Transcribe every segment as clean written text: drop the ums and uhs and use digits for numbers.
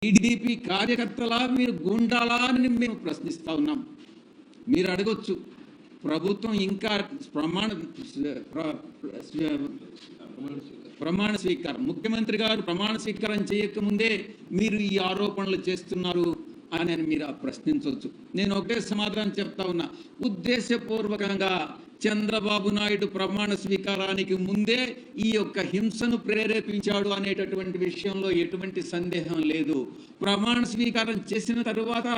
TDP కార్యకర్తలా మీరు గూండాలా అని మేము ప్రశ్నిస్తా ఉన్నాం. మీరు అడగొచ్చు, ప్రభుత్వం ఇంకా ప్రమాణ స్వీకారం, ముఖ్యమంత్రి గారు ప్రమాణ స్వీకారం చేయకముందే మీరు ఈ ఆరోపణలు చేస్తున్నారు అని మీరు ప్రశ్నించవచ్చు. నేను ఒకటే సమాధానం చెప్తా ఉన్నా, ఉద్దేశపూర్వకంగా చంద్రబాబు నాయుడు ప్రమాణ స్వీకారానికి ముందే ఈ యొక్క హింసను ప్రేరేపించాడు అనేటటువంటి విషయంలో ఎటువంటి సందేహం లేదు. ప్రమాణ స్వీకారం చేసిన తరువాత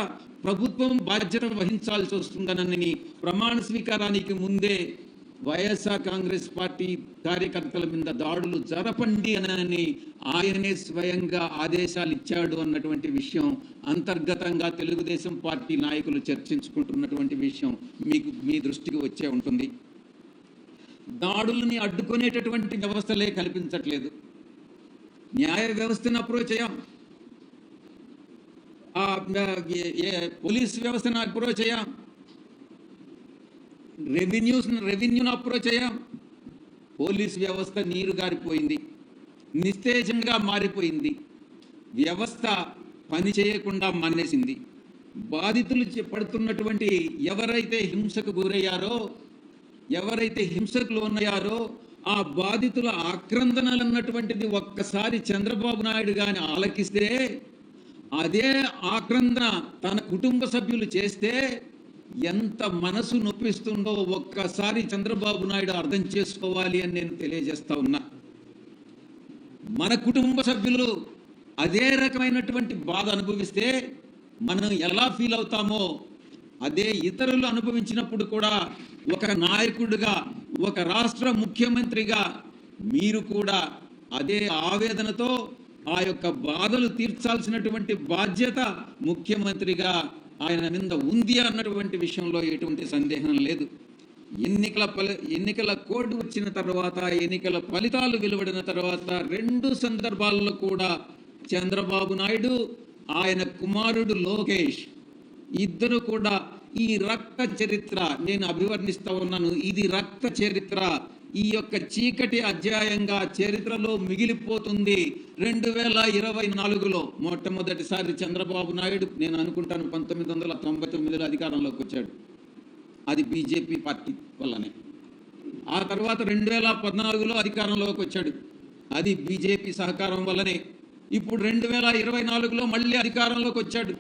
ప్రభుత్వం బాధ్యత వహించాల్సి వస్తుందనని ప్రమాణ స్వీకారానికి ముందే వైఎస్ఆర్ కాంగ్రెస్ పార్టీ కార్యకర్తల మీద దాడులు జరపండి అని ఆయనే స్వయంగా ఆదేశాలు ఇచ్చాడు అన్నటువంటి విషయం అంతర్గతంగా తెలుగుదేశం పార్టీ నాయకులు చర్చించుకుంటున్నటువంటి విషయం మీ దృష్టికి వచ్చే ఉంటుంది. దాడుల్ని అడ్డుకునేటటువంటి వ్యవస్థలే కల్పించట్లేదు. న్యాయ వ్యవస్థను అప్రోచ్ అయ్యాం, పోలీస్ వ్యవస్థను అప్రోచ్ అయ్యాం, రెవెన్యూను అప్రోచ్ అయ్యాం. పోలీస్ వ్యవస్థ నీరు గారిపోయింది, నిస్తేజంగా మారిపోయింది. వ్యవస్థ పని చేయకుండా మానేసింది. బాధితులు పడుతున్నటువంటి ఎవరైతే హింసకు గురయ్యారో, ఎవరైతే హింసకు లోనయ్యారో ఆ బాధితుల ఆక్రందనలు అన్నటువంటిది ఒక్కసారి చంద్రబాబు నాయుడు గాని ఆలకిస్తే, అదే ఆక్రందన తన కుటుంబ సభ్యులు చేస్తే ఎంత మనసు నొప్పిస్తుందో ఒక్కసారి చంద్రబాబు నాయుడు అర్థం చేసుకోవాలి అని నేను తెలియజేస్తా ఉన్నా. మన కుటుంబ సభ్యులు అదే రకమైనటువంటి బాధ అనుభవిస్తే మనం ఎలా ఫీల్ అవుతామో అదే ఇతరులు అనుభవించినప్పుడు కూడా ఒక నాయకుడిగా, ఒక రాష్ట్ర ముఖ్యమంత్రిగా మీరు కూడా అదే ఆవేదనతో ఆ యొక్క బాధలు తీర్చాల్సినటువంటి బాధ్యత ముఖ్యమంత్రిగా ఆయన మీద ఉంది అన్నటువంటి విషయంలో ఎటువంటి సందేహం లేదు. ఎన్నికల కోడ్ వచ్చిన తర్వాత, ఎన్నికల ఫలితాలు వెలువడిన తర్వాత 2 సందర్భాల్లో కూడా చంద్రబాబు నాయుడు, ఆయన కుమారుడు లోకేష్ ఇద్దరు కూడా ఈ రక్త చరిత్ర నేను అభివర్ణిస్తా ఉన్నాను. ఇది రక్త చరిత్ర, ఈ యొక్క చీకటి అధ్యాయంగా చరిత్రలో మిగిలిపోతుంది. 2024లో మొట్టమొదటిసారి చంద్రబాబు నాయుడు, నేను అనుకుంటాను 1999లో అధికారంలోకి వచ్చాడు. అది బీజేపీ పార్టీ వల్లనే. ఆ తర్వాత 2014లో అధికారంలోకి వచ్చాడు. అది బీజేపీ సహకారం వల్లనే. ఇప్పుడు 2024లో మళ్ళీ అధికారంలోకి వచ్చాడు.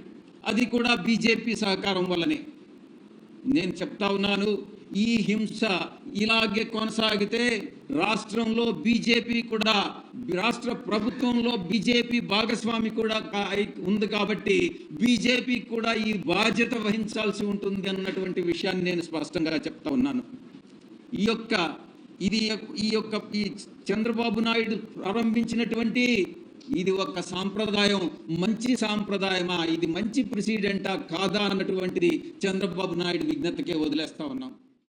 అది కూడా బీజేపీ సహకారం వల్లనే. నేను చెప్తా ఉన్నాను, ఈ హింస ఇలాగే కొనసాగితే రాష్ట్రంలో బీజేపీ కూడా, రాష్ట్ర ప్రభుత్వంలో బీజేపీ భాగస్వామి కూడా ఉంది కాబట్టి బీజేపీ కూడా ఈ బాధ్యత వహించాల్సి ఉంటుంది అన్నటువంటి విషయాన్ని నేను స్పష్టంగా చెప్తా ఉన్నాను. ఈ చంద్రబాబు నాయుడు ప్రారంభించినటువంటి ఇది ఒక సాంప్రదాయం, మంచి సాంప్రదాయమా, ఇది మంచి ప్రెసిడెంటా కాదా అన్నటువంటిది చంద్రబాబు నాయుడు విజ్ఞతకే వదిలేస్తా ఉన్నాం.